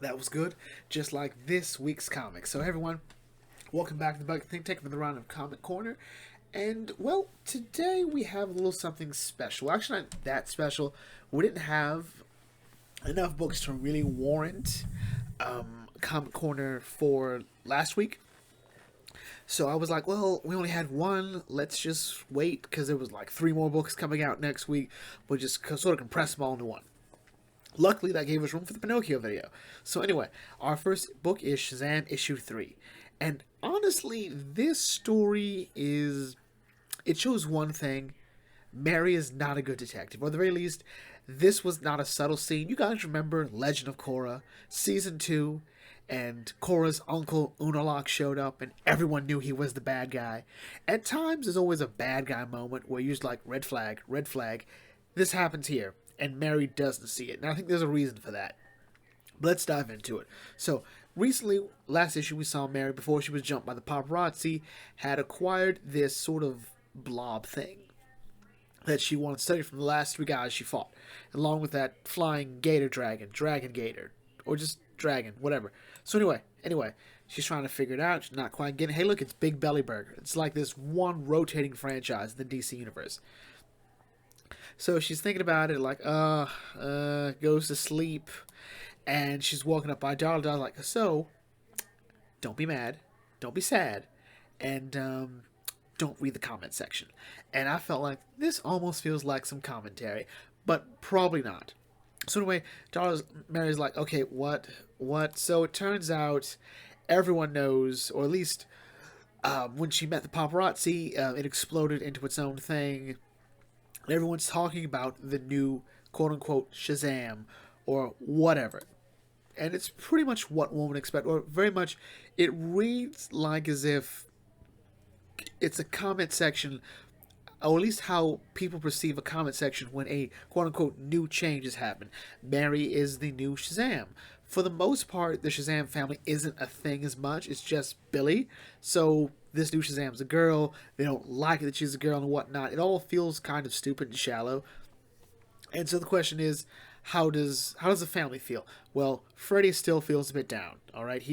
That was good, just like this week's comic. So, hey everyone, welcome back to the Bucket Think Tank for the round of Comic Corner. And, well, today we have a little something special. Actually, not that special. We didn't have enough books to really warrant Comic Corner for last week. So I was like, well, we only had one. Let's just wait because there was like three more books coming out next week. We'll just sort of compress them all into one. Luckily, that gave us room for the Pinocchio video. So anyway, our first book is Shazam issue 3. And honestly, this story is... It shows one thing. Mary is not a good detective. Or at the very least, this was not a subtle scene. You guys remember Legend of Korra, Season 2, and Korra's uncle Unalaq showed up and everyone knew he was the bad guy. At times, there's always a bad guy moment where you're just like, red flag, red flag. This happens here, and Mary doesn't see it. And I think there's a reason for that. But let's dive into it. So, recently, last issue, we saw Mary, before she was jumped by the paparazzi, had acquired this sort of blob thing that she wanted to study from the last three guys she fought, along with that flying gator dragon, dragon gator, or just dragon, whatever. So anyway, she's trying to figure it out. She's not quite getting it. Hey, look, it's Big Belly Burger. It's like this one rotating franchise in the DC universe. So she's thinking about it, like, goes to sleep, and she's woken up by Darla. Darla's like, so, don't be mad, don't be sad, and don't read the comment section. And I felt like this almost feels like some commentary, but probably not. So anyway, Mary's like, okay, what? So it turns out everyone knows, or at least when she met the paparazzi, it exploded into its own thing. Everyone's talking about the new quote-unquote Shazam, or whatever. And it's pretty much what one would expect, or very much, it reads like as if it's a comment section, or at least how people perceive a comment section when a quote-unquote new change has happened. Mary is the new Shazam. For the most part, the Shazam family isn't a thing as much. It's just Billy. So this new Shazam's a girl. They don't like it that she's a girl and whatnot. It all feels kind of stupid and shallow. And so the question is, how does the family feel? Well, Freddy still feels a bit down. All right,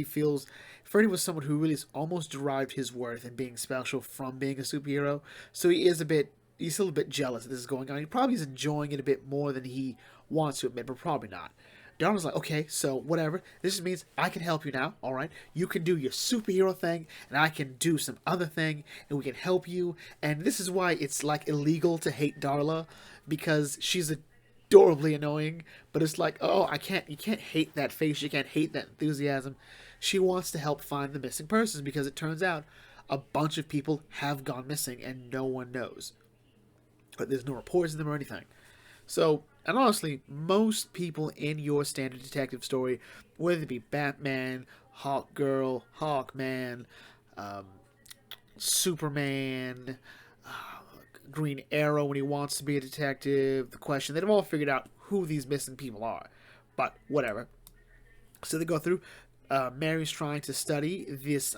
Freddy was someone who really almost derived his worth in being special from being a superhero. So he's still a bit jealous that this is going on. He probably is enjoying it a bit more than he wants to admit, but probably not. Donald's like, okay, so whatever. This just means I can help you now, all right? You can do your superhero thing, and I can do some other thing, and we can help you. And this is why it's like illegal to hate Darla, because she's adorably annoying. But it's like, oh, you can't hate that face, you can't hate that enthusiasm. She wants to help find the missing persons because it turns out a bunch of people have gone missing and no one knows. But there's no reports of them or anything. So, and honestly, most people in your standard detective story, whether it be Batman, Hawkgirl, Hawkman, Superman, Green Arrow when he wants to be a detective, the Question, they've all figured out who these missing people are. But whatever. So they go through. Mary's trying to study this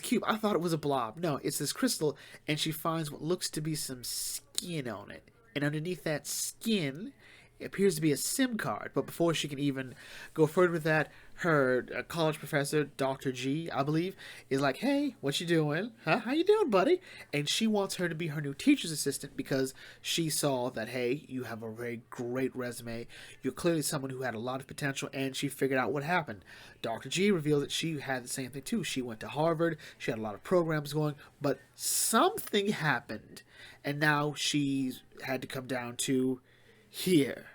cube. I thought it was a blob. No, it's this crystal, and she finds what looks to be some skin on it. And underneath that skin, it appears to be a SIM card. But before she can even go further with that, her college professor, Dr. G, I believe, is like, hey, what you doing? Huh? How you doing, buddy? And she wants her to be her new teacher's assistant because she saw that, hey, you have a very great resume. You're clearly someone who had a lot of potential, and she figured out what happened. Dr. G revealed that she had the same thing, too. She went to Harvard. She had a lot of programs going, but something happened, and now she's had to come down to here.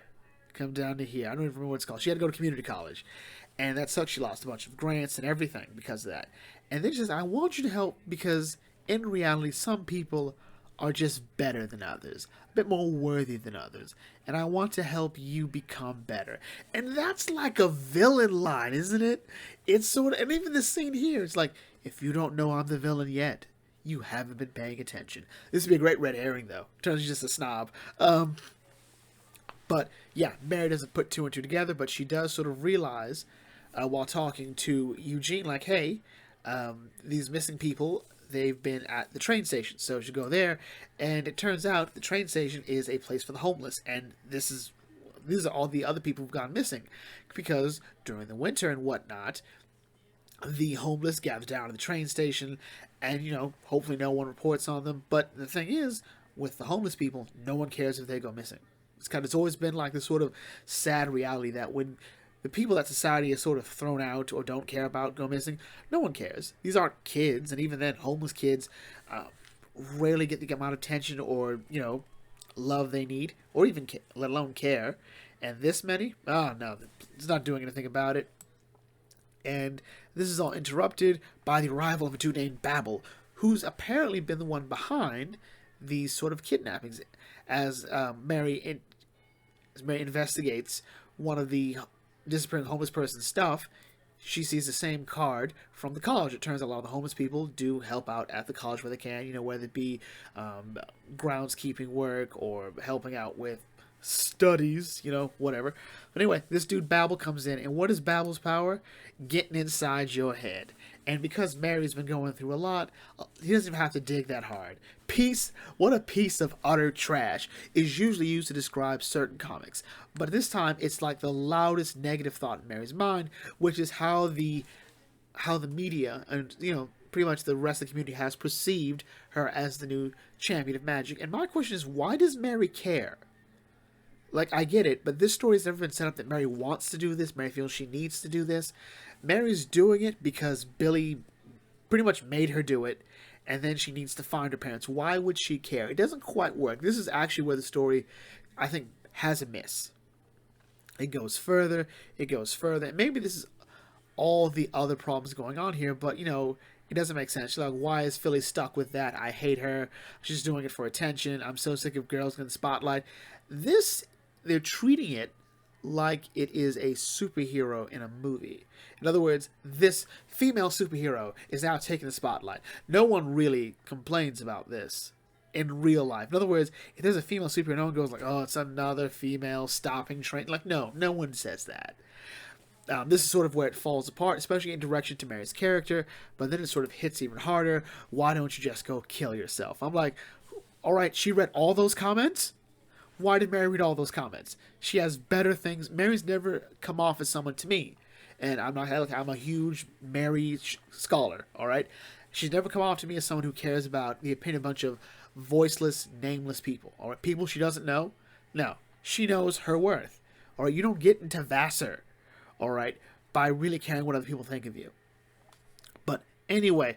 Come down to here. I don't even remember what it's called. She had to go to community college. And that sucks. She lost a bunch of grants and everything because of that. And then she says, I want you to help because in reality, some people are just better than others, a bit more worthy than others. And I want to help you become better. And that's like a villain line, isn't it? It's sort of, and even the scene here, it's like, if you don't know I'm the villain yet, you haven't been paying attention. This would be a great red herring, though. Turns she's just a snob. But yeah, Mary doesn't put two and two together, but she does sort of realize while talking to Eugene, like, hey, these missing people, they've been at the train station. So she go there, and it turns out the train station is a place for the homeless. And this is these are all the other people who've gone missing, because during the winter and whatnot, the homeless gather down at the train station, and hopefully no one reports on them. But the thing is, with the homeless people, no one cares if they go missing. It's always been like this sort of sad reality that when the people that society has sort of thrown out or don't care about go missing, no one cares. These aren't kids, and even then, homeless kids rarely get the amount of attention or love they need, or even let alone care. And this many, oh no, it's not doing anything about it. And this is all interrupted by the arrival of a dude named Babel, who's apparently been the one behind these sort of kidnappings. As Mary investigates one of the disappearing homeless person's stuff, she sees the same card from the college. It turns out a lot of the homeless people do help out at the college where they can, whether it be groundskeeping work or helping out with studies, whatever. But anyway, this dude Babel comes in, and what is Babel's power? Getting inside your head. And because Mary's been going through a lot, he doesn't even have to dig that hard. What a piece of utter trash is usually used to describe certain comics. But this time, it's like the loudest negative thought in Mary's mind, which is how the media and, pretty much the rest of the community has perceived her as the new champion of magic. And my question is, why does Mary care? Like, I get it, but this story has never been set up that Mary wants to do this. Mary feels she needs to do this. Mary's doing it because Billy pretty much made her do it, and then she needs to find her parents. Why would she care? It doesn't quite work. This is actually where the story, I think, has a miss. It goes further. And maybe this is all the other problems going on here, but, it doesn't make sense. She's like, why is Philly stuck with that? I hate her. She's doing it for attention. I'm so sick of girls in the spotlight. They're treating it like it is a superhero in a movie. In other words, this female superhero is now taking the spotlight. No one really complains about this in real life. In other words, if there's a female superhero, no one goes like, oh, it's another female stopping train. Like, no one says that. This is sort of where it falls apart, especially in direction to Mary's character, but then it sort of hits even harder. Why don't you just go kill yourself? I'm like, all right, she read all those comments? Why did Mary read all those comments? She has better things. Mary's never come off as someone to me, and I'm a huge Mary scholar, all right? She's never come off to me as someone who cares about the opinion of a bunch of voiceless, nameless people, all right? People she doesn't know? No. She knows her worth, all right? You don't get into Vassar, all right, by really caring what other people think of you. But anyway,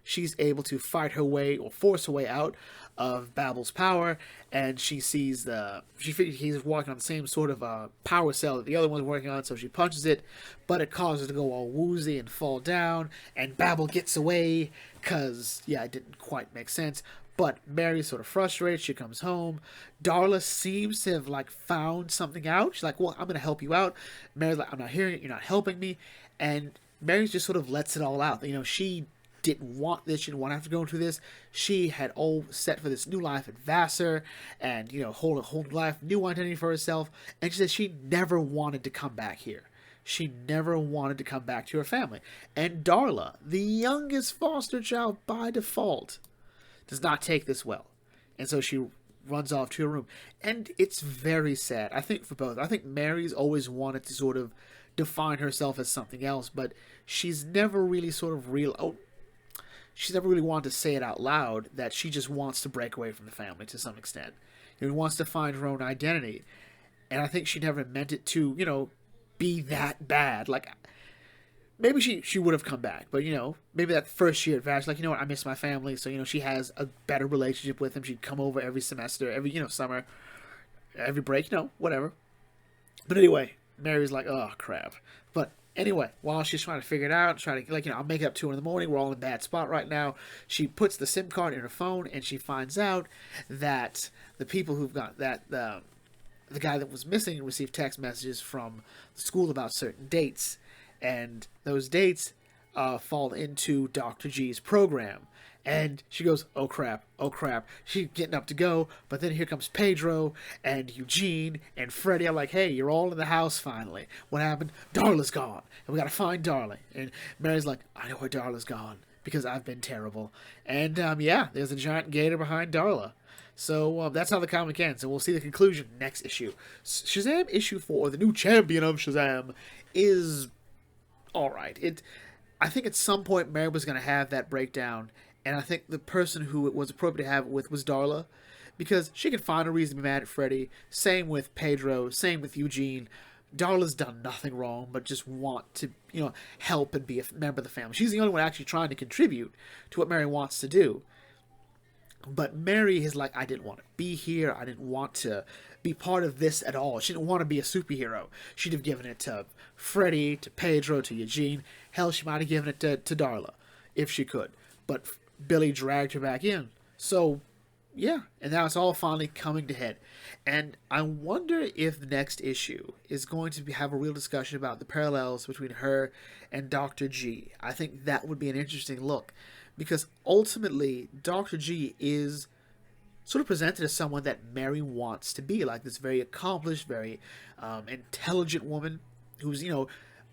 she's able to fight her way or force her way out of Babel's power, and she figures he's walking on the same sort of power cell that the other one's working on, so she punches it, but it causes her to go all woozy and fall down, and Babel gets away, because, it didn't quite make sense. But Mary's sort of frustrated. She comes home. Darla seems to have, found something out. She's like, well, I'm going to help you out. Mary's like, I'm not hearing it. You're not helping me. And Mary just sort of lets it all out. She didn't want this. She didn't want to have to go through this. She had all set for this new life at Vassar and, whole life, new identity for herself. And she said she never wanted to come back here. She never wanted to come back to her family. And Darla, the youngest foster child by default, does not take this well. And so she runs off to her room. And it's very sad, I think, for both. I think Mary's always wanted to sort of define herself as something else, but she's never really she's never really wanted to say it out loud that she just wants to break away from the family to some extent. She wants to find her own identity. And I think she never meant it to, be that bad. Maybe she would have come back, but, maybe that first year at Vassar, I miss my family, so, she has a better relationship with them. She'd come over every semester, every, summer, every break, whatever. But anyway, Mary's like, oh, crap. But anyway, while she's trying to figure it out, I'll make it up 2 in the morning, we're all in a bad spot right now, she puts the SIM card in her phone, and she finds out that the people who've got that, the guy that was missing received text messages from the school about certain dates, and those dates fall into Dr. G's program. And she goes, oh crap. She's getting up to go, but then here comes Pedro and Eugene and Freddie. I'm like, hey, you're all in the house finally. What happened? Darla's gone, and we gotta find Darla. And Mary's like, I know where Darla's gone, because I've been terrible. And there's a giant gator behind Darla. So that's how the comic ends, and we'll see the conclusion next issue. Shazam issue 4, the new champion of Shazam, is all right. I think at some point Mary was going to have that breakdown, and I think the person who it was appropriate to have it with was Darla, because she could find a reason to be mad at Freddy. Same with Pedro. Same with Eugene. Darla's done nothing wrong, but just want to, help and be a member of the family. She's the only one actually trying to contribute to what Mary wants to do. But Mary is like, I didn't want to be here. I didn't want to be part of this at all. She didn't want to be a superhero. She'd have given it to Freddy, to Pedro, to Eugene. Hell, she might have given it to Darla, if she could. But Billy dragged her back in. So, yeah. And now it's all finally coming to head. And I wonder if the next issue is going to have a real discussion about the parallels between her and Dr. G. I think that would be an interesting look. Because ultimately, Dr. G is sort of presented as someone that Mary wants to be, like this very accomplished, very intelligent woman who's,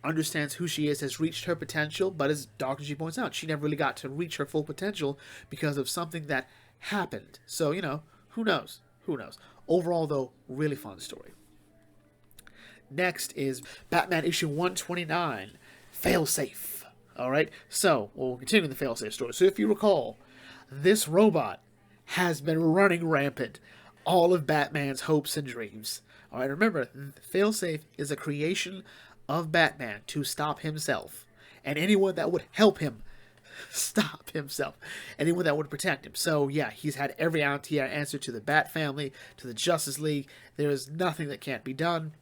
understands who she is, has reached her potential, but as Dr. G points out, she never really got to reach her full potential because of something that happened. So, who knows? Who knows? Overall, though, really fun story. Next is Batman issue 129, Failsafe. All right, so we'll continue the Failsafe story. So if you recall, this robot has been running rampant all of Batman's hopes and dreams. All right, remember, Failsafe is a creation of Batman to stop himself and anyone that would help him stop himself, anyone that would protect him. So yeah, he's had every answer to the Bat family, to the Justice League. There is nothing that can't be done.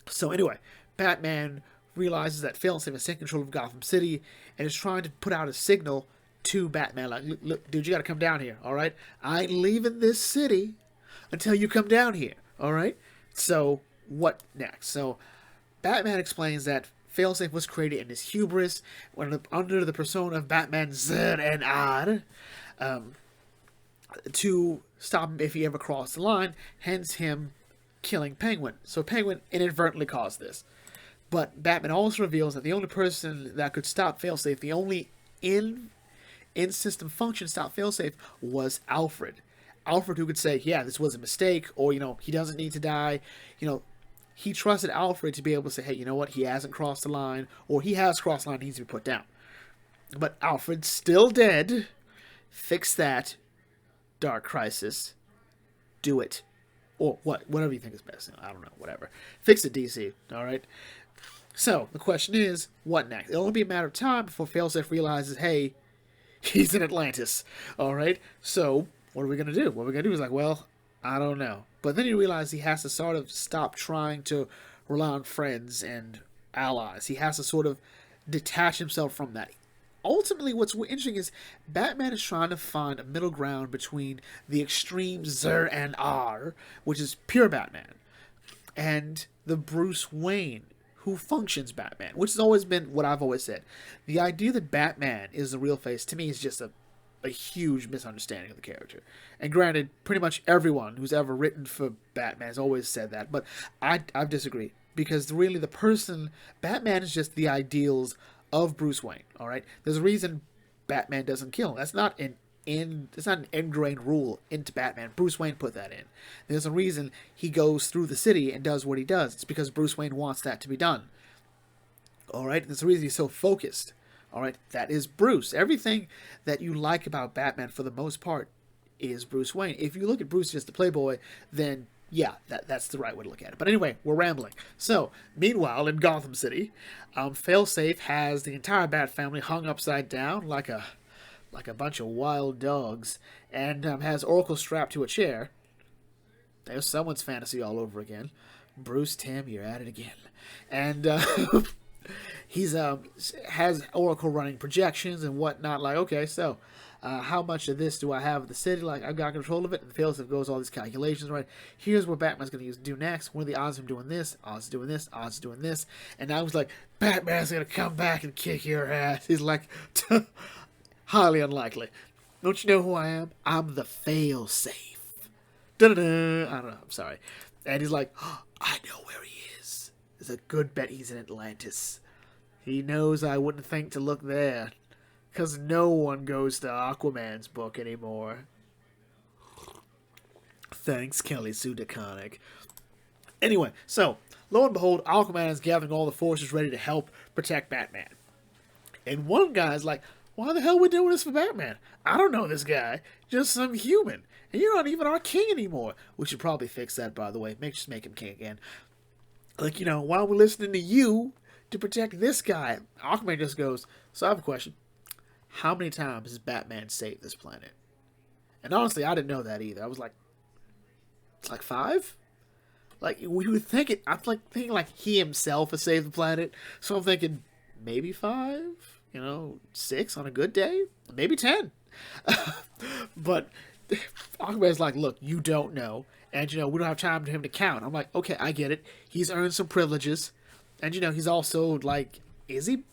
So anyway, Batman realizes that Failsafe is in control of Gotham City and is trying to put out a signal to Batman, like, look, dude, you gotta come down here, all right? I ain't leaving this city until you come down here, all right? So what next? So Batman explains that Failsafe was created in his hubris under the persona of Batman Zur-En-Arrh to stop him if he ever crossed the line, hence him killing Penguin. So Penguin inadvertently caused this. But Batman also reveals that the only person that could stop Failsafe, the only in-system function to stop Failsafe, was Alfred. Alfred, who could say, yeah, this was a mistake, or, he doesn't need to die. He trusted Alfred to be able to say, hey, you know what, he hasn't crossed the line, or he has crossed the line, he needs to be put down. But Alfred's still dead. Fix that. Dark Crisis. Do it. Or whatever you think is best. I don't know, whatever. Fix it, DC, all right? So, the question is, what next? It'll only be a matter of time before Failsafe realizes, hey, he's in Atlantis, alright? So, what are we going to do? What we're going to do is like, well, I don't know. But then he realizes he has to sort of stop trying to rely on friends and allies. He has to sort of detach himself from that. Ultimately, what's interesting is Batman is trying to find a middle ground between the extreme Zur-En-Arrh, which is pure Batman, and the Bruce Wayne who functions Batman, which has always been what I've always said. The idea that Batman is the real face, to me, is just a huge misunderstanding of the character. And granted, pretty much everyone who's ever written for Batman has always said that, but I disagree. Because really the person, Batman is just the ideals of Bruce Wayne, alright? There's a reason Batman doesn't kill. That's not it's not an ingrained rule into Batman. Bruce Wayne put that in. There's a reason he goes through the city and does what he does. It's because Bruce Wayne wants that to be done. Alright? There's a reason he's so focused. Alright? That is Bruce. Everything that you like about Batman, for the most part, is Bruce Wayne. If you look at Bruce just the playboy, then yeah, that's the right way to look at it. But anyway, we're rambling. So, meanwhile, in Gotham City, Failsafe has the entire Bat family hung upside down like a bunch of wild dogs, and has Oracle strapped to a chair. There's someone's fantasy all over again. Bruce Timm, you're at it again. And he's has Oracle running projections and whatnot. Like, okay, so how much of this do I have of the city? Like, I've got control of it. And the Failsafe goes all these calculations, right? Here's what Batman's going to do next. What are the odds of him doing this? Odds of doing this. Odds of doing this. And I was like, Batman's going to come back and kick your ass. He's like, highly unlikely. Don't you know who I am? I'm the Failsafe. Da-da-da. I don't know. I'm sorry. And he's like, oh, I know where he is. There's a good bet he's in Atlantis. He knows I wouldn't think to look there. Because no one goes to Aquaman's book anymore. Thanks, Kelly Sue DeConnick. Anyway, so, lo and behold, Aquaman is gathering all the forces ready to help protect Batman. And one guy's like, why the hell are we doing this for Batman? I don't know this guy. Just some human. And you're not even our king anymore. We should probably fix that, by the way. Just make him king again. Like, why are we listening to you to protect this guy? Aquaman just goes, so I have a question. How many times has Batman saved this planet? And honestly, I didn't know that either. I was like, it's like 5? Like, we would think it, I'm like thinking like he himself has saved the planet. So I'm thinking maybe 5, 6 on a good day, maybe 10. But Aquaman's like, look, you don't know. And, we don't have time for him to count. I'm like, okay, I get it. He's earned some privileges. And, he's also like, is he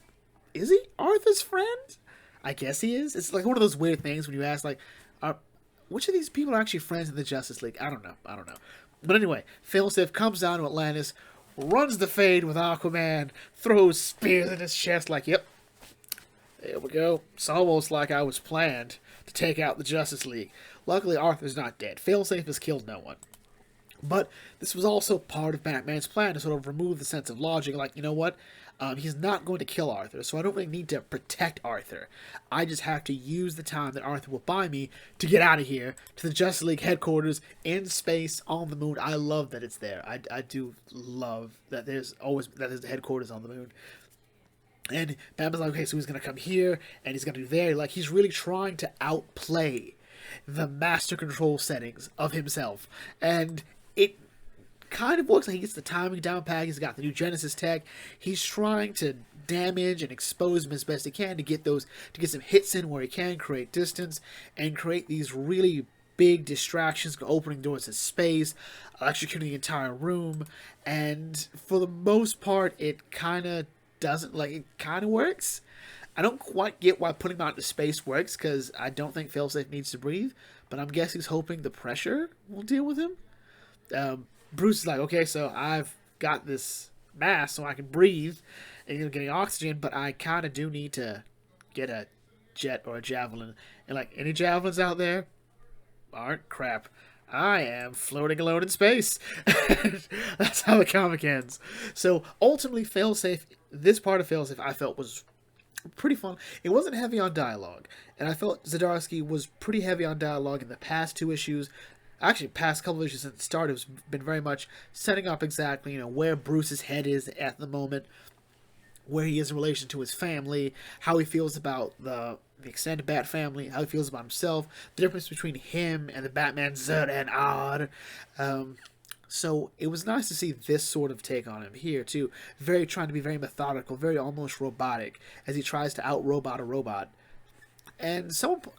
Arthur's friend? I guess he is. It's like one of those weird things when you ask, like, which of these people are actually friends in the Justice League? I don't know. But anyway, Failsafe comes down to Atlantis, runs the fade with Aquaman, throws spears in his chest like, yep, there we go. It's almost like I was planned to take out the Justice League. Luckily, Arthur's not dead. Failsafe has killed no one. But this was also part of Batman's plan to sort of remove the sense of logic. Like, you know what? He's not going to kill Arthur, so I don't really need to protect Arthur. I just have to use the time that Arthur will buy me to get out of here to the Justice League headquarters in space on the moon. I love that it's there. I do love that there's the headquarters on the moon. And Batman's like, okay, so he's going to come here and he's going to do there. Like, he's really trying to outplay the master control settings of himself. And it kind of works. Like, he gets the timing down pat. He's got the new Genesis tech. He's trying to damage and expose him as best he can to get some hits in where he can, create distance, and create these really big distractions, opening doors to space, electrocuting the entire room. And for the most part, it kind of works. I don't quite get why putting him out into space works, because I don't think Failsafe needs to breathe, but I'm guessing he's hoping the pressure will deal with him. Bruce is like, okay, so I've got this mask so I can breathe and getting oxygen, but I kind of do need to get a jet or a javelin. And like, any javelins out there? Aren't crap. I am floating alone in space. That's how the comic ends. So ultimately, this part of Failsafe I felt was pretty fun. It wasn't heavy on dialogue, and I felt Zdarsky was pretty heavy on dialogue in the past 2 issues. Actually, past couple of issues since it started, has been very much setting up exactly, where Bruce's head is at the moment, where he is in relation to his family, how he feels about the extended Bat family, how he feels about himself, the difference between him and the Batman Zod and Odd. So it was nice to see this sort of take on him here too. Trying to be very methodical, very almost robotic as he tries to out-robot a robot. And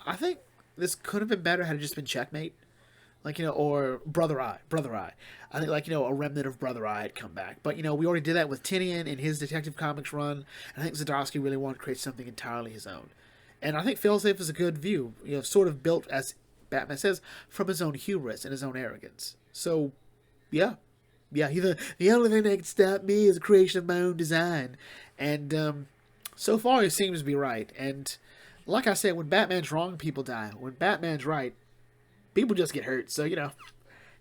I think this could have been better had it just been Checkmate. Like, or Brother Eye. I think, a remnant of Brother Eye had come back. But, we already did that with Tinian in his Detective Comics run. And I think Zdarsky really wanted to create something entirely his own. And I think Failsafe is a good view, sort of built, as Batman says, from his own hubris and his own arrogance. So, yeah, the only thing that can stop me is the creation of my own design. And so far, he seems to be right. And like I said, when Batman's wrong, people die. When Batman's right, people just get hurt. So,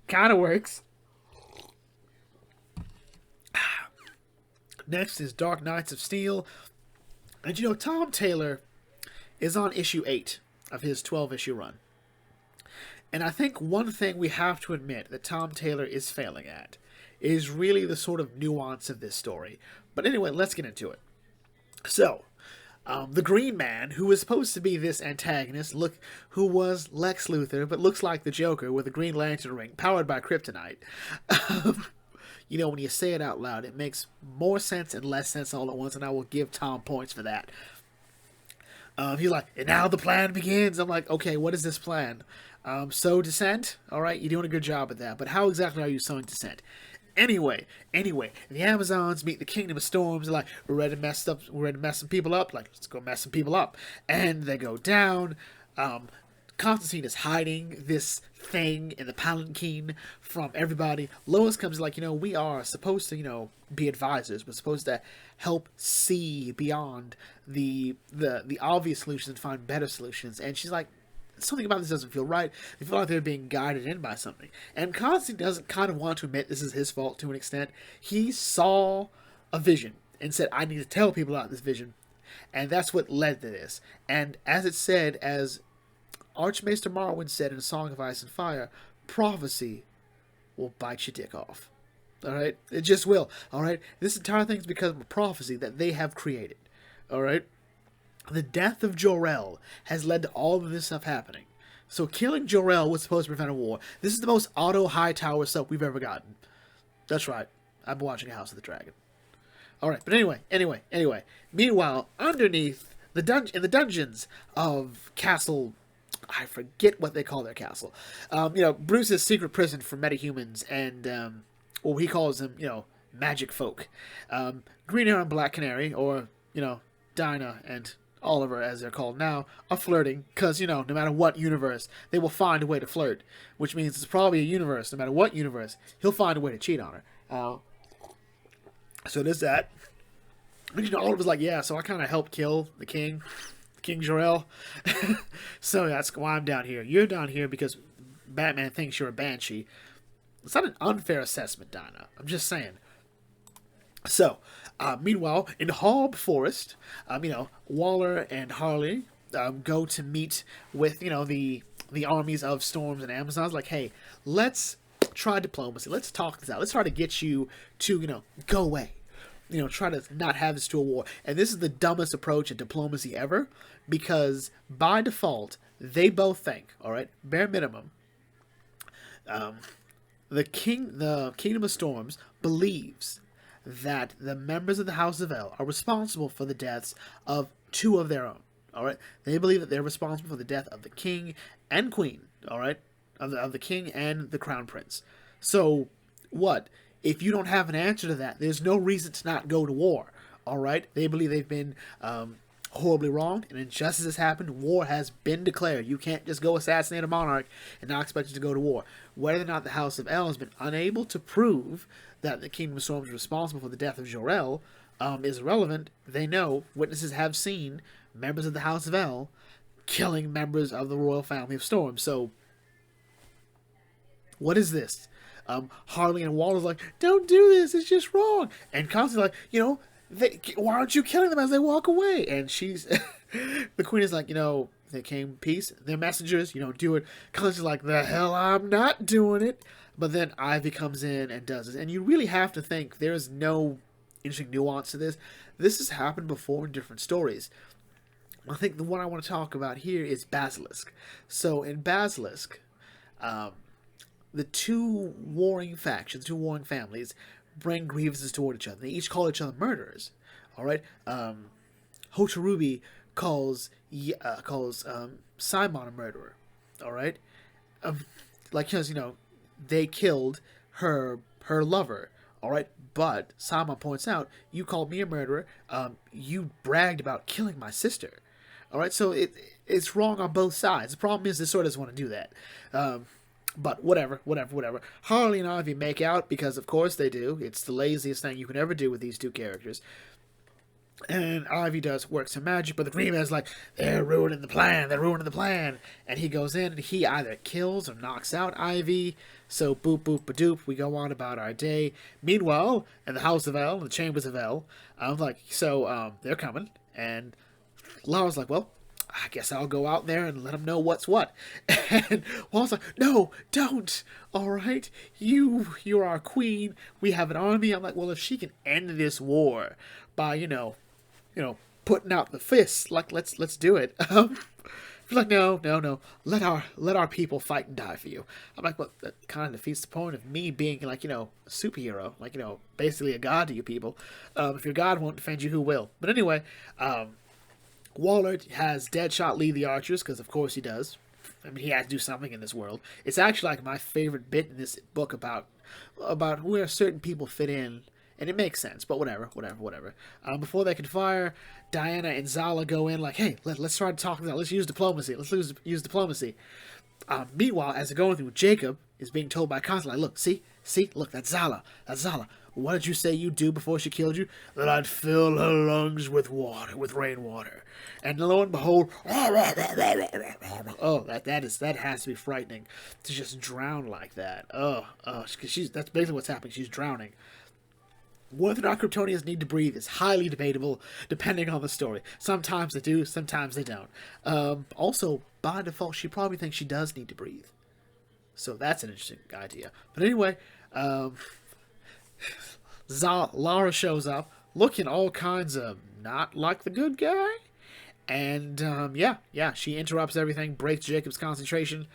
kind of works. Next is Dark Knights of Steel. And, Tom Taylor is on issue 8 of his 12-issue run. And I think one thing we have to admit that Tom Taylor is failing at is really the sort of nuance of this story. But anyway, let's get into it. So, the Green Man, who was supposed to be this antagonist, who was Lex Luthor, but looks like the Joker with a Green Lantern ring powered by kryptonite. When you say it out loud, it makes more sense and less sense all at once, and I will give Tom points for that. He's like, and now the plan begins. I'm like, okay, what is this plan? Sow dissent? All right, you're doing a good job at that, but how exactly are you sowing dissent? Anyway, the Amazons meet the Kingdom of Storms. They're like, we're ready to mess some people up. Like, let's go mess some people up. And they go down. Constantine is hiding this thing in the Palanquin from everybody. Lois comes like, we are supposed to, be advisors. We're supposed to help see beyond the obvious solutions and find better solutions. And she's like, something about this doesn't feel right. They feel like they're being guided in by something. And Constantine doesn't kind of want to admit this is his fault to an extent. He saw a vision and said, I need to tell people about this vision. And that's what led to this. And as it said, as Archmaester Marwyn said in A Song of Ice and Fire, prophecy will bite your dick off. Alright? It just will. Alright? This entire thing is because of a prophecy that they have created. Alright? The death of Jor-El has led to all of this stuff happening. So killing Jor-El was supposed to prevent a war. This is the most Otto Hightower stuff we've ever gotten. That's right. I've been watching House of the Dragon. Alright, but anyway. Meanwhile, underneath in the dungeons of Castle, I forget what they call their castle. Bruce's secret prison for metahumans and, he calls them, magic folk. Green Arrow and Black Canary, or, Dinah and Oliver, as they're called now, are flirting, because, no matter what universe, they will find a way to flirt, which means it's probably a universe, no matter what universe, he'll find a way to cheat on her. So there's that. And, Oliver's like, yeah, so I kind of helped kill the king, King Jor-El. So that's why I'm down here. You're down here because Batman thinks you're a banshee. It's not an unfair assessment, Dinah. I'm just saying. So, meanwhile, in Hob Forest, Waller and Harley go to meet with, the armies of Storms and Amazons. Like, hey, let's try diplomacy. Let's talk this out. Let's try to get you to, go away. Try to not have this to a war. And this is the dumbest approach in diplomacy ever, because by default, they both think, all right, bare minimum, the Kingdom of Storms believes that the members of the House of El are responsible for the deaths of two of their own. All right, they believe that they're responsible for the death of the king and queen. All right, of the king and the crown prince. So what? If you don't have an answer to that, there's no reason to not go to war. All right, they believe they've been horribly wronged, and injustice has happened. War has been declared. You can't just go assassinate a monarch and not expect it to go to war. Whether or not the House of El has been unable to prove that the Kingdom of Storms is responsible for the death of Jor-El is irrelevant. They know, witnesses have seen members of the House of El killing members of the royal family of Storm. So, what is this? Harley and Walter's like, don't do this, it's just wrong. And Constantine's like, why aren't you killing them as they walk away? And she's, the queen is like, they came peace, they're messengers, you don't do it. Constantine's like, the hell, I'm not doing it. But then Ivy comes in and does this. And you really have to think, there's no interesting nuance to this. This has happened before in different stories. I think the one I want to talk about here is Basilisk. So in Basilisk, the two warring factions, two warring families, bring grievances toward each other. They each call each other murderers. All right. Hotarubi calls Simon a murderer. All right. Because they killed her lover. All right. But Simon points out, you called me a murderer. You bragged about killing my sister. All right. So it's wrong on both sides. The problem is this sword doesn't want to do that. But whatever. Harley and Ivy make out, because of course they do. It's the laziest thing you can ever do with these two characters. And Ivy does work some magic, but the Green Man's like, they're ruining the plan. And he goes in and he either kills or knocks out Ivy. So boop, boop, ba-doop, we go on about our day. Meanwhile, in the House of El, in the Chambers of El, they're coming. And Laura's like, well, I guess I'll go out there and let them know what's what. And Walt's like, no, don't. All right, you're our queen. We have an army. I'm like, well, if she can end this war by putting out the fists, like let's do it. You're like, no. Let our people fight and die for you. I'm like, well, that kind of defeats the point of me being a superhero, basically a god to you people. If your god won't defend you, who will? But anyway, Waller has Deadshot lead the archers, because of course he does. I mean, he has to do something in this world. It's actually my favorite bit in this book about where certain people fit in, and it makes sense, but whatever. Before they can fire, Diana and Zala go in like, hey, let's try to talk about it. Let's use diplomacy. Meanwhile, as they're going through, Jacob, is being told by Constantine, like, look, see, look, that's Zala. That's Zala. What did you say you'd do before she killed you? That I'd fill her lungs with water, with rainwater. And lo and behold, oh, that has to be frightening to just drown like that. Because that's basically what's happening. She's drowning. Whether or not Kryptonians need to breathe is highly debatable, depending on the story. Sometimes they do, sometimes they don't. Also, by default, she probably thinks she does need to breathe. So that's an interesting idea. But anyway, Lara shows up, looking all kinds of not like the good guy. And, she interrupts everything, breaks Jacob's concentration.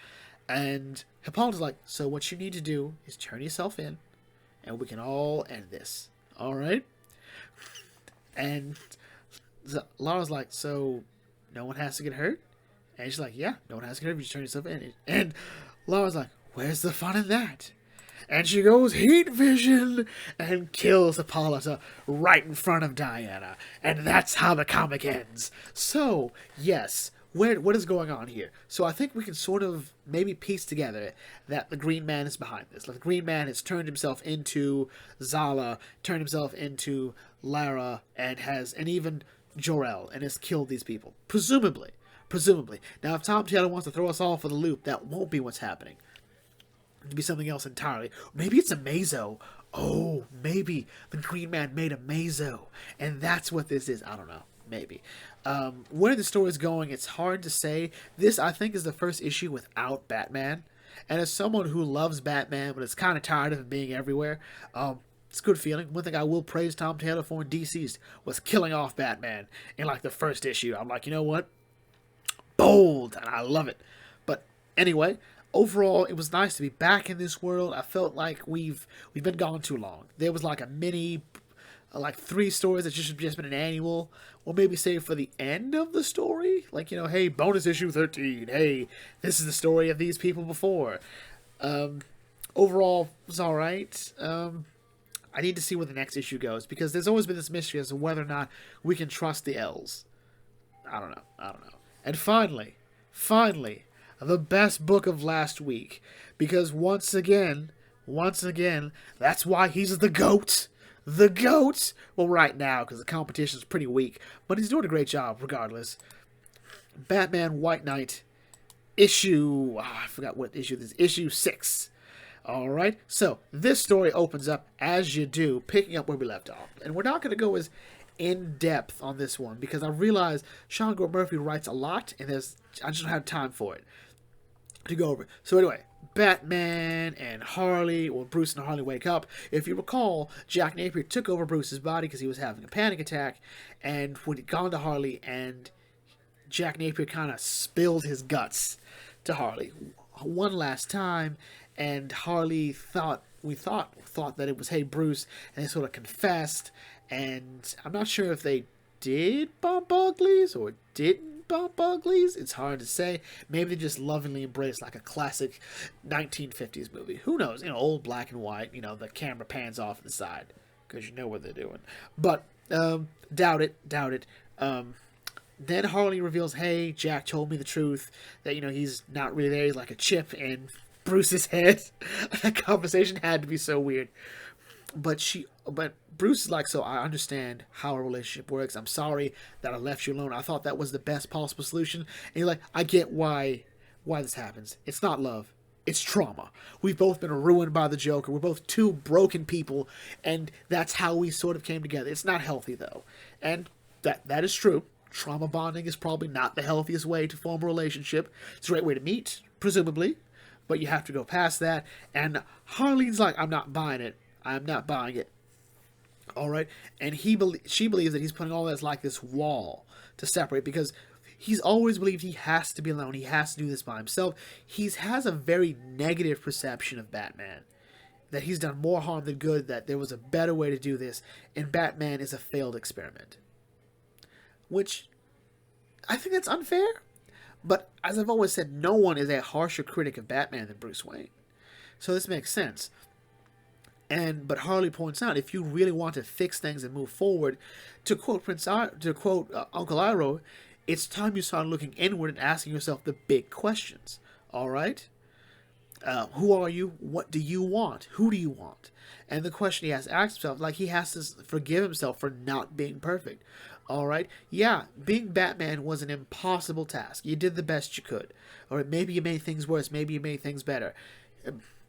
And Hippolyta's like, so what you need to do is turn yourself in, and we can all end this. All right? And Lara's like, so no one has to get hurt? And she's like, yeah, no one has to get hurt if you turn yourself in. And Lara's like, where's the fun in that? And she goes heat vision and kills Hippolyta right in front of Diana. And that's how the comic ends. So, yes, what is going on here? So I think we can sort of maybe piece together that the Green Man is behind this. Like, the Green Man has turned himself into Zala, turned himself into Lara, and even Jor-El, and has killed these people. Presumably. Now, if Tom Taylor wants to throw us all for the loop, that won't be what's happening. It'll be something else entirely. Maybe it's a Mazo. Oh, maybe the Green Man made a Mazo, and that's what this is. I don't know. Maybe. Where the story is going, it's hard to say. This, I think, is the first issue without Batman. And as someone who loves Batman, but is kind of tired of him being everywhere, it's a good feeling. One thing I will praise Tom Taylor for in DC's was killing off Batman in, like, the first issue. I'm like, you know what? Bold! And I love it. But anyway, overall, it was nice to be back in this world. I felt like we've been gone too long. There was like a mini, like 3 stories that should have just been an annual, or maybe save for the end of the story. Like, hey, bonus issue 13. Hey, this is the story of these people before. Overall, it was all right. I need to see where the next issue goes, because there's always been this mystery as to whether or not we can trust the L's. I don't know. And finally, the best book of last week, because once again, that's why he's the GOAT. The GOAT! Well, right now, because the competition is pretty weak, but he's doing a great job regardless. Batman White Knight, I forgot what issue this is, issue 6. Alright, so this story opens up, as you do, picking up where we left off. And we're not going to go as in-depth on this one, because I realize Sean Gordon Murphy writes a lot, and I just don't have time for it to go over. So anyway, Batman and Harley, Bruce and Harley wake up. If you recall, Jack Napier took over Bruce's body because he was having a panic attack, and when he'd gone to Harley, and Jack Napier kind of spilled his guts to Harley one last time, and Harley thought that it was, hey, Bruce, and they sort of confessed, and I'm not sure if they did bump uglies or didn't bump uglies. It's hard to say. Maybe they just lovingly embraced like a classic 1950s movie. Who knows? Old black and white, the camera pans off to the side, because you know what they're doing. But, doubt it. Then Harley reveals, hey, Jack told me the truth, that, he's not really there. He's like a chip in Bruce's head. That conversation had to be so weird. But Bruce is like, so I understand how a relationship works. I'm sorry that I left you alone. I thought that was the best possible solution. And you're like, I get why this happens. It's not love. It's trauma. We've both been ruined by the Joker. We're both 2 broken people, and that's how we sort of came together. It's not healthy, though. And that is true. Trauma bonding is probably not the healthiest way to form a relationship. It's a great way to meet, presumably, but you have to go past that. And Harley's like, I'm not buying it. I'm not buying it. All right, and she believes that he's putting all this like this wall to separate, because he's always believed he has to be alone. He has to do this by himself. He has a very negative perception of Batman, that he's done more harm than good, that there was a better way to do this, and Batman is a failed experiment. Which, I think that's unfair, but as I've always said, no one is a harsher critic of Batman than Bruce Wayne. So this makes sense. But Harley points out, if you really want to fix things and move forward, to quote Uncle Iroh, it's time you start looking inward and asking yourself the big questions. All right? Who are you? What do you want? Who do you want? And the question he has to ask himself, like he has to forgive himself for not being perfect. All right, yeah, being Batman was an impossible task. You did the best you could. Or maybe you made things worse. Maybe you made things better.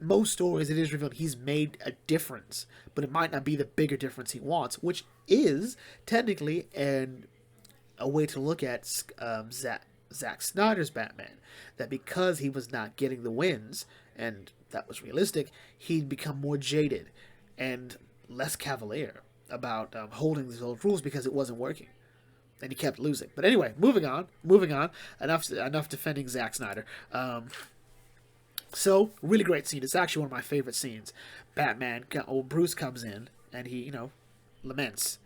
Most stories, it is revealed he's made a difference, but it might not be the bigger difference he wants, which is technically a way to look at Zack Snyder's Batman. That because he was not getting the wins, and that was realistic, he'd become more jaded and less cavalier about holding these old rules because it wasn't working, and he kept losing. But anyway, moving on. Enough defending Zack Snyder. So really great scene. It's actually one of my favorite scenes. Bruce comes in and he laments.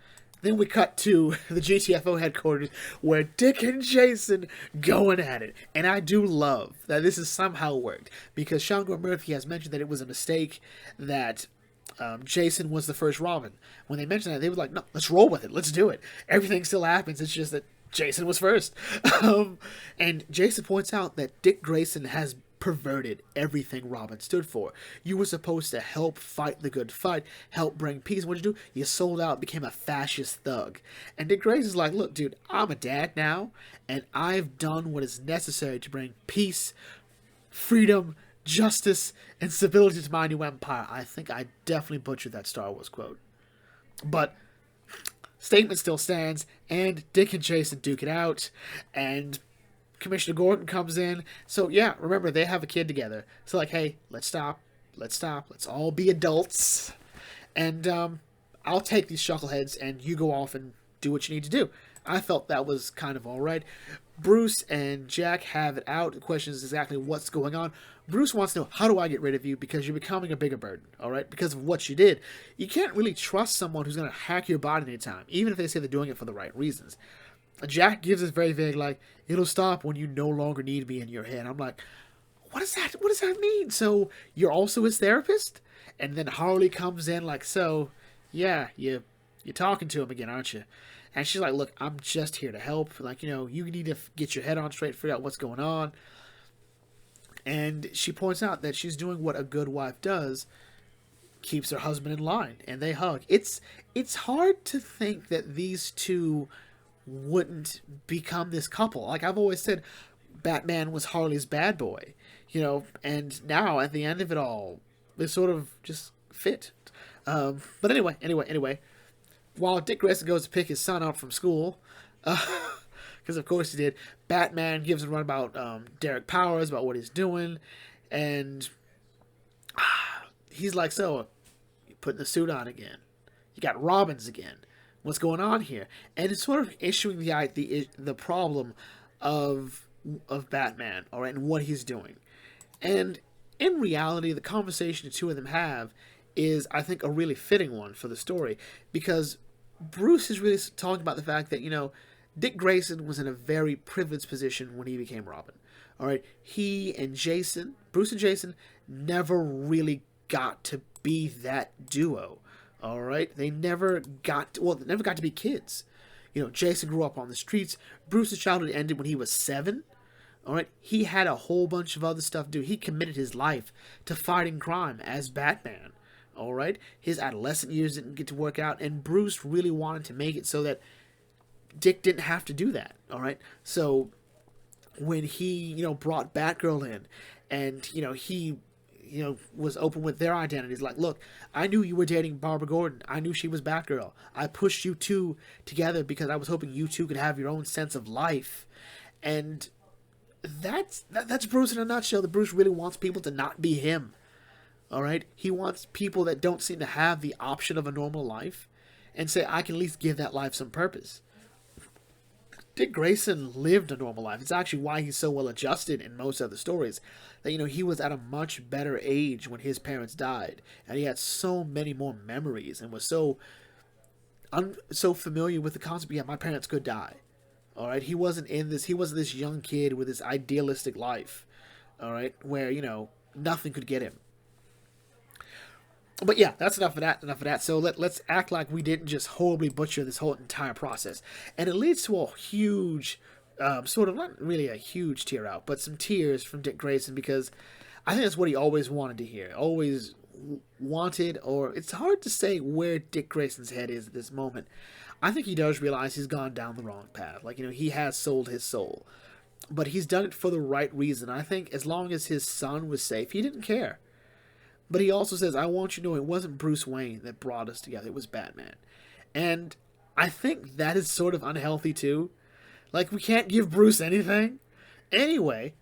Then we cut to the GTFO headquarters where Dick and Jason going at it. And I do love that this has somehow worked because Sean Gore Murphy has mentioned that it was a mistake that Jason was the first Robin. When they mentioned that, they were like, no, let's roll with it. Let's do it. Everything still happens. It's just that Jason was first. And Jason points out that Dick Grayson has perverted everything Robin stood for. You were supposed to help fight the good fight, help bring peace. What did you do? You sold out, became a fascist thug. And Dick Grayson's like, look, dude, I'm a dad now, and I've done what is necessary to bring peace, freedom, justice, and stability to my new empire. I think I definitely butchered that Star Wars quote. But statement still stands, and Dick and Jason duke it out, and Commissioner Gordon comes in. So yeah, remember, they have a kid together. So like, hey, let's stop. Let's all be adults. And I'll take these chuckleheads and you go off and do what you need to do. I felt that was kind of all right. Bruce and Jack have it out. The question is exactly what's going on. Bruce wants to know, how do I get rid of you? Because you're becoming a bigger burden, all right? Because of what you did. You can't really trust someone who's going to hack your body anytime, even if they say they're doing it for the right reasons. Jack gives us very vague, like, it'll stop when you no longer need me in your head. I'm like, what does that mean? So you're also his therapist? And then Harley comes in like, so, yeah, you're talking to him again, aren't you? And she's like, look, I'm just here to help. Like, you need to get your head on straight, figure out what's going on. And she points out that she's doing what a good wife does, keeps her husband in line, and they hug. It's hard to think that these two wouldn't become this couple. Like I've always said, Batman was Harley's bad boy, and now at the end of it all, they sort of just fit. But anyway, while Dick Grayson goes to pick his son up from school, because of course he did, Batman gives a run about Derek Powers, about what he's doing, and he's like, so, you're putting the suit on again. You got Robins again. What's going on here? And it's sort of issuing the problem of Batman, all right, and what he's doing. And in reality, the conversation the two of them have is, I think, a really fitting one for the story, because Bruce is really talking about the fact that, Dick Grayson was in a very privileged position when he became Robin. All right, Bruce and Jason, never really got to be that duo. All right, they never got to be kids. Jason grew up on the streets. Bruce's childhood ended when he was 7. All right, he had a whole bunch of other stuff to do. He committed his life to fighting crime as Batman. All right, his adolescent years didn't get to work out, and Bruce really wanted to make it so that Dick didn't have to do that. All right, so when he brought Batgirl in, and he was open with their identities. Like, look, I knew you were dating Barbara Gordon. I knew she was Batgirl. I pushed you two together because I was hoping you two could have your own sense of life. And that's Bruce in a nutshell. That Bruce really wants people to not be him. All right? He wants people that don't seem to have the option of a normal life and say, I can at least give that life some purpose. Dick Grayson lived a normal life. It's actually why he's so well adjusted in most other stories. That, he was at a much better age when his parents died. And he had so many more memories and was so familiar with the concept, yeah, my parents could die. All right? He wasn't this young kid with this idealistic life. All right? Where, nothing could get him. But yeah, that's enough of that. So let's act like we didn't just horribly butcher this whole entire process. And it leads to a huge, sort of, not really a huge tear out, but some tears from Dick Grayson, because I think that's what he always wanted to hear. Always wanted, or it's hard to say where Dick Grayson's head is at this moment. I think he does realize he's gone down the wrong path. Like, he has sold his soul. But he's done it for the right reason. I think as long as his son was safe, he didn't care. But he also says, I want you to know it wasn't Bruce Wayne that brought us together. It was Batman. And I think that is sort of unhealthy too. Like, we can't give Bruce anything. Anyway,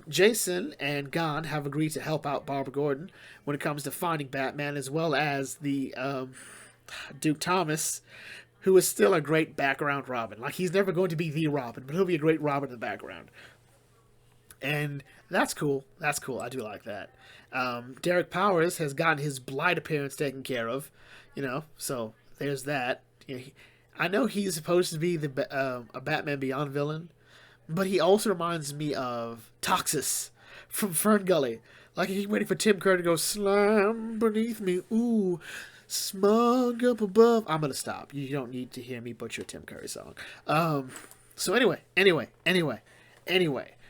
Jason and Gon have agreed to help out Barbara Gordon when it comes to finding Batman, as well as the Duke Thomas, who is still a great background Robin. Like, he's never going to be the Robin, but he'll be a great Robin in the background. And that's cool. That's cool. I do like that. Derek Powers has gotten his Blight appearance taken care of, so there's that. I know he's supposed to be a Batman Beyond villain, but he also reminds me of Toxus from Fern Gully. Like, he's waiting for Tim Curry to go, slam beneath me, ooh, smug up above. I'm going to stop. You don't need to hear me butcher a Tim Curry song. So anyway.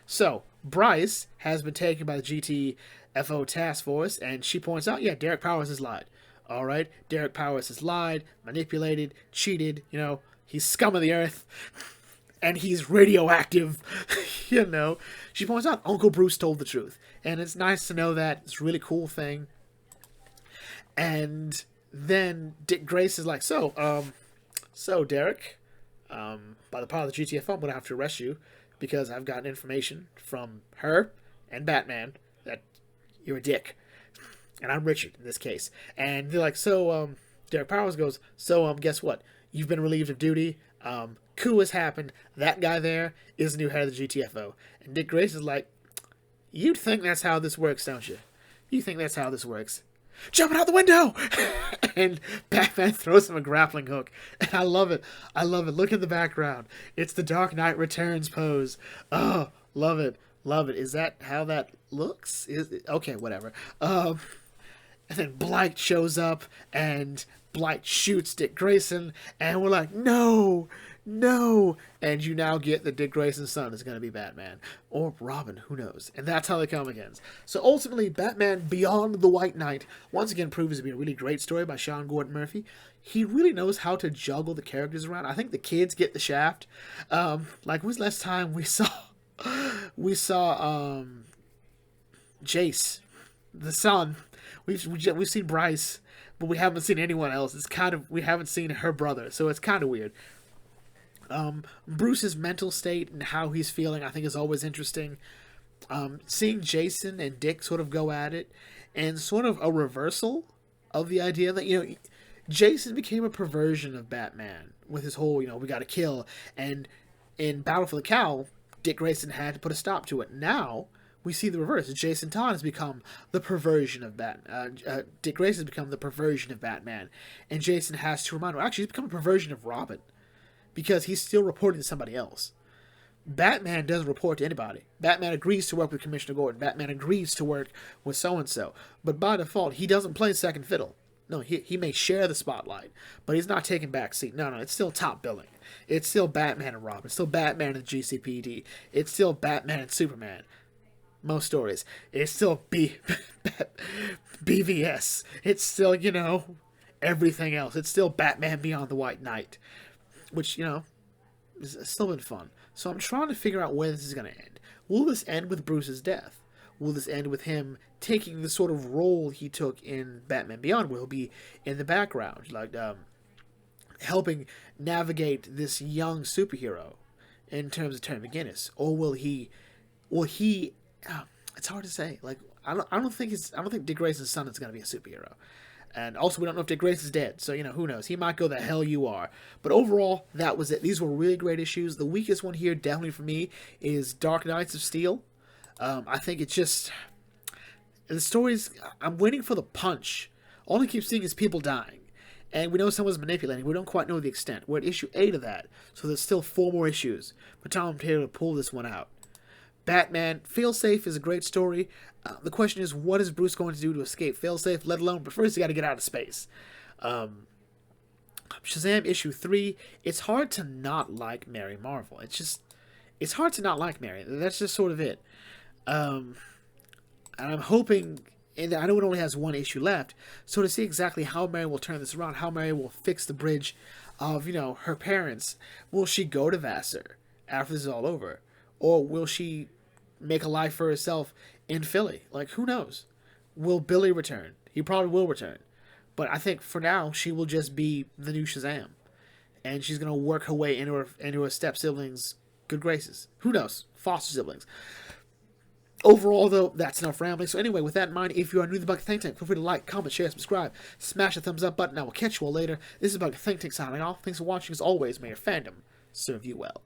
So, Bryce has been taken by the GTFO task force, and she points out, yeah, Derek Powers has lied. All right, Derek Powers has lied, manipulated, cheated, he's scum of the earth, and he's radioactive, She points out Uncle Bruce told the truth, and it's nice to know that. It's a really cool thing. And then Dick Grayson is like, so Derek, by the power of the GTFO, I'm going to have to arrest you because I've gotten information from her and Batman that you're a dick. And I'm Richard in this case. And they're like, Derek Powers goes, guess what? You've been relieved of duty. Coup has happened. That guy there is the new head of the GTFO. And Dick Grayson's like, you'd think that's how this works, don't you? You think that's how this works? Jumping out the window! And Batman throws him a grappling hook. And I love it. Look at the background. It's the Dark Knight Returns pose. Oh, love it. Is that how that looks? Okay, whatever. And then Blight shows up, and Blight shoots Dick Grayson, and we're like, no! And you now get that Dick Grayson's son is going to be Batman. Or Robin, who knows? And that's how the comic ends. So ultimately, Batman Beyond the White Knight once again proves to be a really great story by Sean Gordon Murphy. He really knows how to juggle the characters around. I think the kids get the shaft. Like, when was the last time we saw Jace, the son? We've seen Bryce, but we haven't seen anyone else. We haven't seen her brother, so it's kind of weird. Bruce's mental state and how he's feeling, I think, is always interesting. Seeing Jason and Dick sort of go at it, and sort of a reversal of the idea that, Jason became a perversion of Batman with his whole, we gotta kill. And in Battle for the Cowl, Dick Grayson had to put a stop to it. Now, we see the reverse. Jason Todd has become the perversion of Batman. Dick Grayson has become the perversion of Batman. And Jason has to remind him, actually, he's become a perversion of Robin. Because he's still reporting to somebody else. Batman doesn't report to anybody. Batman agrees to work with Commissioner Gordon. Batman agrees to work with so-and-so. But by default, he doesn't play second fiddle. No, he may share the spotlight, but he's not taking back seat. No, it's still top billing. It's still Batman and Robin. It's still Batman and GCPD. It's still Batman and Superman. Most stories. It's still BVS. It's still, everything else. It's still Batman Beyond the White Knight. Which, has still been fun. So I'm trying to figure out where this is going to end. Will this end with Bruce's death? Will this end with him taking the sort of role he took in Batman Beyond, where he'll be in the background, like helping navigate this young superhero in terms of Terry McGinnis? Or will he it's hard to say. Like, I don't think Dick Grayson's son is going to be a superhero. And also, we don't know if Dick Grayson's dead, so, who knows? He might go the hell you are. But overall, that was it. These were really great issues. The weakest one here, definitely for me, is Dark Knights of Steel. I think it's just... The stories... I'm waiting for the punch. All I keep seeing is people dying. And we know someone's manipulating. We don't quite know the extent. We're at issue 8 of that, so there's still 4 more issues for Tom Taylor to pull this one out. Batman, Failsafe is a great story. The question is, what is Bruce going to do to escape Failsafe, let alone, but first he got to get out of space. Shazam issue 3, it's hard to not like Mary Marvel. It's hard to not like Mary. That's just sort of it. And I'm hoping, and I know it only has one issue left, so to see exactly how Mary will turn this around, how Mary will fix the bridge of, her parents. Will she go to Vassar after this is all over? Or will she make a life for herself in Philly? Like, who knows? Will Billy return? He probably will return. But I think for now, she will just be the new Shazam. And she's going to work her way into her step siblings' good graces. Who knows? Foster siblings. Overall, though, that's enough rambling. So anyway, with that in mind, if you are new to the Bucket Think Tank, feel free to like, comment, share, subscribe, smash the thumbs up button. I will catch you all later. This is Bucket Think Tank signing off. Thanks for watching. As always, may your fandom serve you well.